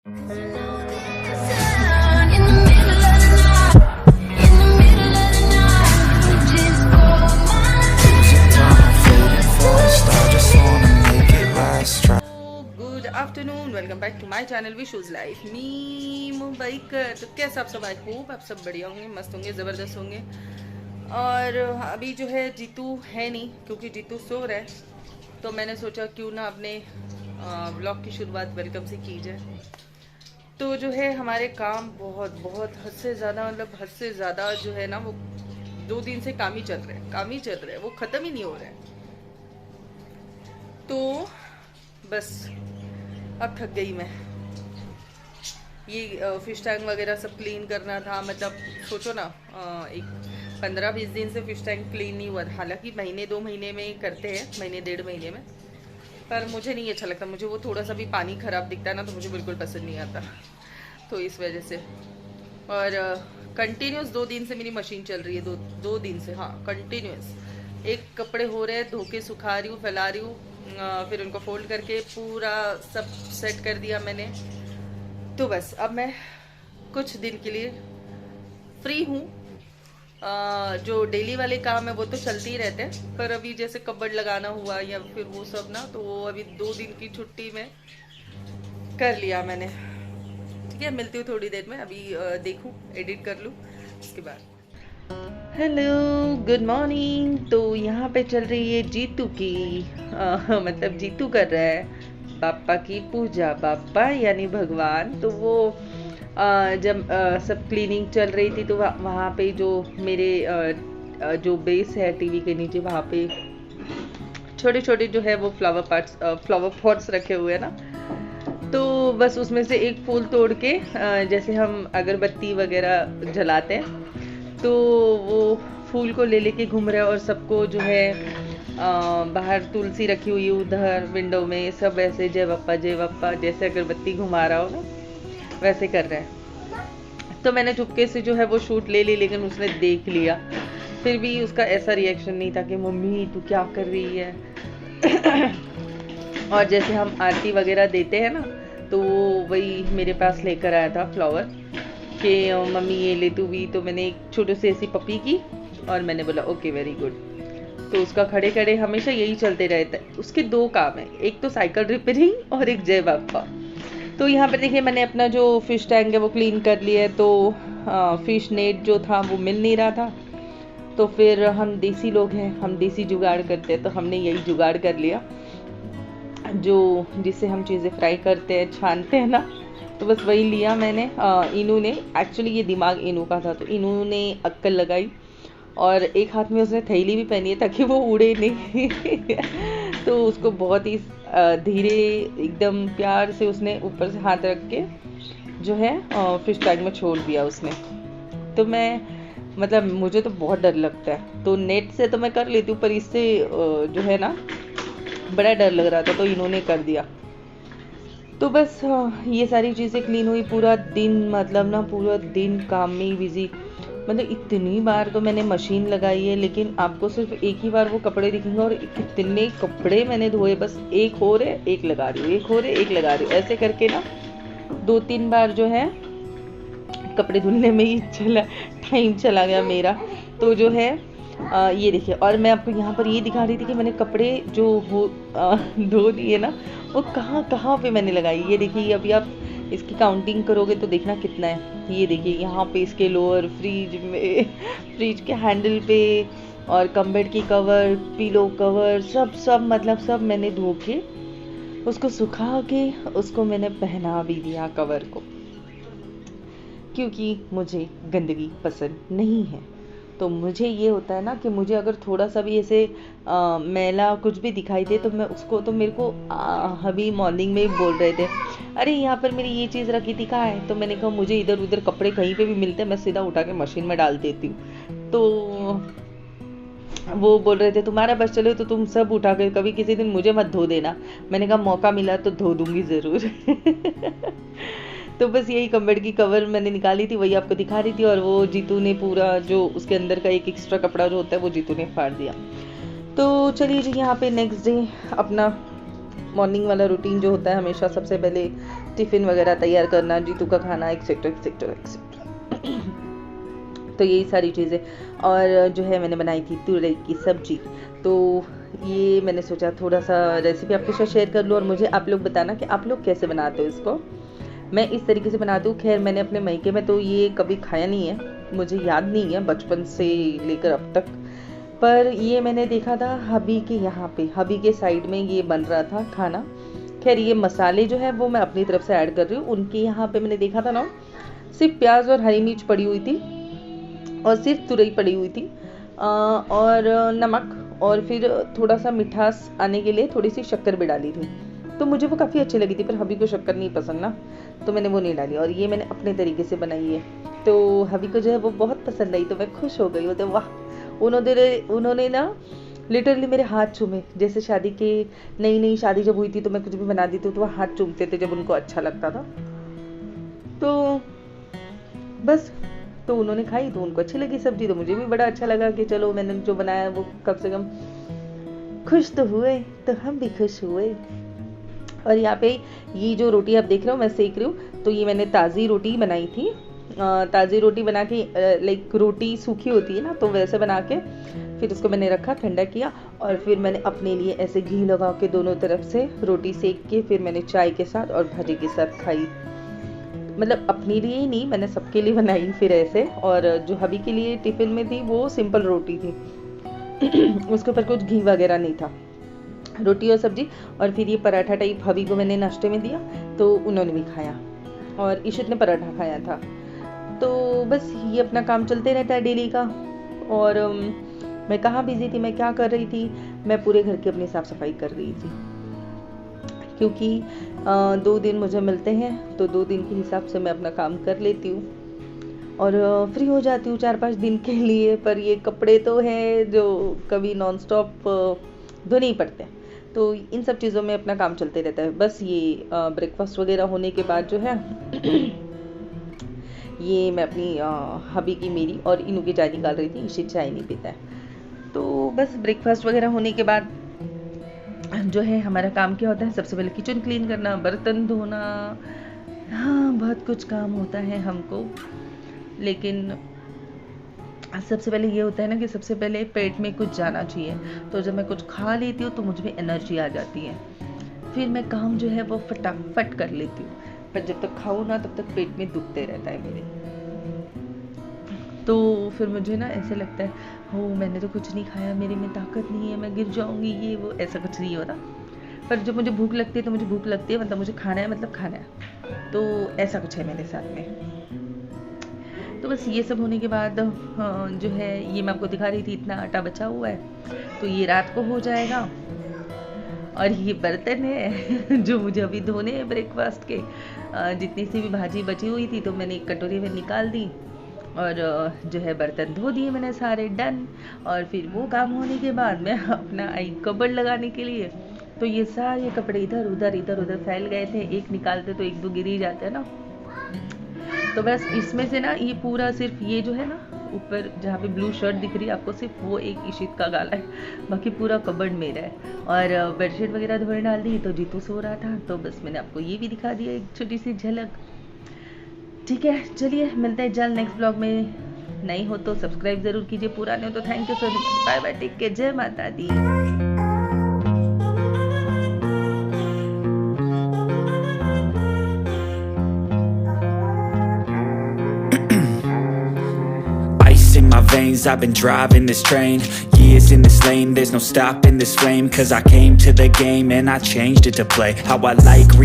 Good afternoon, welcome back to my channel Vishu's life मी मुंबईकर। तो कैसे आप सब? आई होप आप सब बढ़िया होंगे, मस्त होंगे, ज़बरदस्त होंगे। और अभी जो है जीतू है नहीं, क्योंकि जीतू सो रहा है। तो मैंने सोचा क्यों ना अपने ब्लॉग की शुरुआत वेलकम से की जाए। तो जो है हमारे काम बहुत बहुत हद से ज़्यादा, मतलब हद से ज़्यादा जो है ना, वो 2 दिन से काम ही चल रहा है, वो ख़त्म ही नहीं हो रहा है। तो बस अब थक गई मैं। ये फिश टैंक वगैरह सब क्लीन करना था। मतलब सोचो ना, एक 15-20 दिन से फिश टैंक क्लीन नहीं हुआ। हालांकि महीने 2 महीने में करते हैं, महीने 1.5 महीने में, पर मुझे नहीं अच्छा लगता। मुझे वो थोड़ा सा भी पानी ख़राब दिखता है ना, तो मुझे बिल्कुल पसंद नहीं आता। तो इस वजह से, और कंटिन्यूस 2 दिन से मेरी मशीन चल रही है। दो दिन से, हाँ, कंटिन्यूस। एक कपड़े हो रहे हैं, धो के सुखा रही हूँ, फैला रही हूँ, फिर उनको फोल्ड करके पूरा सब सेट कर दिया मैंने। तो बस अब मैं कुछ दिन के लिए फ्री हूँ। जो डेली वाले काम है वो तो चलते ही रहते हैं, पर अभी जैसे कबर्ड लगाना हुआ या फिर वो सब ना, तो वो अभी 2 दिन की छुट्टी में कर लिया मैंने। ठीक है, मिलती हूँ थोड़ी देर में। अभी देखूँ, एडिट कर लूँ, उसके बाद। Hello, good morning. तो यहाँ पे चल रही है जीतू की मतलब जीतू कर रहा है बाप्पा की पूजा। बाप्पा यानी भगवान। तो वो जब सब क्लीनिंग चल रही थी, तो वहाँ पे जो मेरे जो बेस है टीवी के नीचे, वहाँ पे छोटे छोटे जो है वो फ्लावर पॉट्स रखे हुए हैं ना। तो बस उसमें से एक फूल तोड़ के, जैसे हम अगरबत्ती वगैरह जलाते हैं, तो वो फूल को ले लेके घूम रहे हैं। और सबको जो है बाहर तुलसी रखी हुई है, उधर विंडो में सब ऐसे जय बप्पा जैसे अगरबत्ती घुमा रहा हो ना, वैसे कर रहे हैं। तो मैंने चुपके से जो है वो शूट ले ली, लेकिन उसने देख लिया। फिर भी उसका ऐसा रिएक्शन नहीं था कि मम्मी तू क्या कर रही है। और जैसे हम आरती वगैरह देते हैं ना, तो वो वही मेरे पास लेकर आया था फ्लावर कि मम्मी ये ले तू भी। तो मैंने एक छोटी सी ऐसी पपी की और मैंने बोला ओके वेरी गुड। तो उसका खड़े खड़े हमेशा यही चलते रहता है। उसके 2 काम है, एक तो साइकिल रिपेयरिंग और एक जय बाप्पा। तो यहाँ पर देखिए, मैंने अपना जो फिश टैंक है वो क्लीन कर लिया है। तो फिश नेट जो था वो मिल नहीं रहा था। तो फिर हम देसी लोग हैं, हम देसी जुगाड़ करते हैं, तो हमने यही जुगाड़ कर लिया, जो जिससे हम चीज़ें फ्राई करते हैं, छानते हैं ना। तो बस वही लिया मैंने। इनू ने, एक्चुअली ये दिमाग इनू का था, तो इनू ने अक्कल लगाई और एक हाथ में उसने थैली भी पहनी है ताकि वो उड़े नहीं। तो उसको बहुत ही धीरे, एकदम प्यार से उसने ऊपर से हाथ रख के जो है फिश टैंक में छोड़ दिया उसने। तो मैं, मतलब मुझे तो बहुत डर लगता है, तो नेट से तो मैं कर लेती हूँ, पर इससे जो है ना बड़ा डर लग रहा था, तो इन्होंने कर दिया। तो बस ये सारी चीज़ें क्लीन हुई। पूरा दिन, मतलब ना पूरा दिन काम में ही बिजी। मतलब इतनी बार तो मैंने मशीन लगाई है, लेकिन आपको सिर्फ एक ही बार वो कपड़े दिखेंगे। और कितने कपड़े मैंने धोए, बस एक हो रहे एक लगा रही हूँ, एक हो रहे एक लगा रही हूँ, ऐसे करके ना 2-3 बार जो है कपड़े धुलने में ही टाइम चला गया मेरा। तो जो है ये देखिए, और मैं आपको यहाँ पर ये दिखा रही थी कि मैंने कपड़े जो धो दिए ना, वो कहाँ कहाँ पे मैंने लगाई। ये देखिए, अभी आप इसकी काउंटिंग करोगे तो देखना कितना है। ये देखिए, यहाँ पे इसके लोअर, फ्रिज में, फ्रिज के हैंडल पे, और कम्बेड की कवर, पिलो कवर, सब मतलब सब मैंने धो के उसको सुखा के उसको मैंने पहना भी दिया कवर को, क्योंकि मुझे गंदगी पसंद नहीं है। तो मुझे ये होता है ना कि मुझे अगर थोड़ा सा भी ऐसे मैला कुछ भी दिखाई दे, तो मैं उसको, तो मेरे को अभी मॉर्निंग में ही बोल रहे थे, अरे यहाँ पर मेरी ये चीज़ रखी थी, कहाँ है? तो मैंने कहा मुझे इधर उधर कपड़े कहीं पे भी मिलते हैं, मैं सीधा उठा के मशीन में डाल देती हूँ। तो वो बोल रहे थे तुम्हारा बस चले तो तुम सब उठा के, कभी किसी दिन मुझे मत धो देना। मैंने कहा मौका मिला तो धो दूंगी ज़रूर। तो बस यही कम्बेड की कवर मैंने निकाली थी, वही आपको दिखा रही थी। और वो जीतू ने पूरा जो उसके अंदर का एक एक्स्ट्रा कपड़ा जो होता है वो जीतू ने फाड़ दिया। तो चलिए जी, यहाँ पे नेक्स्ट डे अपना मॉर्निंग वाला रूटीन जो होता है हमेशा सबसे पहले टिफ़िन वगैरह तैयार करना, जीतू का खाना, एक्सेट्रा एक्सेट्रा एक्सेट्रा। तो यही सारी चीज़ें। और जो है मैंने बनाई थी तुरई की सब्जी। तो ये मैंने सोचा थोड़ा सा रेसिपी आपके साथ शेयर कर लूँ और मुझे आप लोग बताना कि आप लोग कैसे बनाते हो इसको। मैं इस तरीके से बनाती हूँ। खैर मैंने अपने मायके में तो ये कभी खाया नहीं है, मुझे याद नहीं है बचपन से लेकर अब तक। पर ये मैंने देखा था हबी के यहाँ पे, हबी के साइड में ये बन रहा था खाना। खैर ये मसाले जो है वो मैं अपनी तरफ से ऐड कर रही हूँ। उनके यहाँ पे मैंने देखा था ना, सिर्फ प्याज और हरी मिर्च पड़ी हुई थी और सिर्फ तुरई पड़ी हुई थी और नमक, और फिर थोड़ा सा मिठास आने के लिए थोड़ी सी शक्कर भी डाली थी। तो मुझे वो काफ़ी अच्छी लगी थी, पर हबी को शक्कर नहीं पसंद ना, तो मैंने वो नहीं डाली। और ये मैंने अपने तरीके से बनाई है, तो हबी को जो है वो बहुत पसंद आई। तो मैं खुश हो गई, बोलते वाह, उन्होंने ना लिटरली मेरे हाथ चूमे। जैसे शादी के नई शादी जब हुई थी तो मैं कुछ भी बना दी थी तो वो हाथ चूमते थे जब उनको अच्छा लगता था। तो बस, तो उन्होंने खाई तो उनको अच्छी लगी सब्जी, तो मुझे भी बड़ा अच्छा लगा कि चलो मैंने जो बनाया वो कम से कम खुश तो हुए, तो हम भी खुश हुए। और यहाँ पे ये जो रोटी आप देख रहे हो मैं सेक रही हूँ, तो ये मैंने ताज़ी रोटी बनाई थी। ताज़ी रोटी बना के, लाइक रोटी सूखी होती है ना, तो वैसे बना के फिर उसको मैंने रखा, ठंडा किया, और फिर मैंने अपने लिए ऐसे घी लगा के दोनों तरफ से रोटी सेक के फिर मैंने चाय के साथ और भाजी के साथ खाई। मतलब अपने लिए ही नहीं, मैंने सबके लिए बनाई फिर ऐसे। और जो हबी के लिए टिफ़िन में थी वो सिंपल रोटी थी उसके ऊपर कुछ घी वगैरह नहीं था, रोटी और सब्जी। और फिर ये पराठा टाइप हबी को मैंने नाश्ते में दिया, तो उन्होंने भी खाया, और इशित ने पराठा खाया था। तो बस ये अपना काम चलते रहता है डेली का। और मैं कहाँ बिजी थी, मैं क्या कर रही थी, मैं पूरे घर की अपनी साफ़ सफाई कर रही थी, क्योंकि 2 दिन मुझे मिलते हैं, तो 2 दिन के हिसाब से मैं अपना काम कर लेती हूँ और फ्री हो जाती हूँ 4-5 दिन के लिए। पर ये कपड़े तो हैं जो कभी नॉन स्टॉप धोने ही पड़ते हैं, तो इन सब चीज़ों में अपना काम चलते रहता है। बस ये ब्रेकफास्ट वगैरह होने के बाद जो है ये मैं अपनी हबी की, मेरी और इनू की चाय निकाल रही थी। इसे चाय नहीं पीता है, तो बस ब्रेकफास्ट वगैरह होने के बाद जो है हमारा काम क्या होता है, सबसे पहले किचन क्लीन करना, बर्तन धोना, हाँ बहुत कुछ काम होता है हमको। लेकिन सबसे पहले ये होता है ना कि सबसे पहले पेट में कुछ जाना चाहिए। तो जब मैं कुछ खा लेती हूँ तो मुझ में एनर्जी आ जाती है, फिर मैं काम जो है वो फटाफट कर लेती हूँ। पर जब तक खाऊँ ना तब तक पेट में दुखते रहता है मेरे। तो फिर मुझे ना ऐसे लगता है, हो मैंने तो कुछ नहीं खाया, मेरे में ताकत नहीं है, मैं गिर जाऊँगी, ये वो, ऐसा कुछ नहीं होता। पर जब मुझे भूख लगती है तो मुझे भूख लगती है, मतलब मुझे खाना है, मतलब खाना है। तो ऐसा कुछ है मेरे साथ में। तो बस ये सब होने के बाद जो है ये मैं आपको दिखा रही थी, इतना आटा बचा हुआ है, तो ये रात को हो जाएगा। और ये बर्तन है जो मुझे अभी धोने हैं ब्रेकफास्ट के। जितनी सी भी भाजी बची हुई थी तो मैंने एक कटोरी में निकाल दी, और जो है बर्तन धो दिए मैंने सारे, डन। और फिर वो काम होने के बाद मैं अपना आई कबर्ड लगाने के लिए, तो ये सारे कपड़े इधर उधर फैल गए थे, एक निकालते तो 1-2 गिर ही जाते हैं ना। तो बस इसमें से ना ये पूरा सिर्फ ये जो है ना ऊपर जहाँ पे ब्लू शर्ट दिख रही है आपको, सिर्फ वो एक इशित का गाला है, बाकी पूरा कबर्ड मेरा है। और बेडशीट वगैरह धोने डाल दी, तो जीतू सो रहा था, तो बस मैंने आपको ये भी दिखा दिया एक छोटी सी झलक। ठीक है, चलिए मिलते हैं जल्द नेक्स्ट ब्लॉग में। नई हो तो सब्सक्राइब जरूर कीजिए, पुराने हो तो thank you so much, bye bye, take care, जय माता दी। In my veins, I've been driving this train, years in this lane, there's no stopping this flame, cause I came to the game and I changed it to play how I like,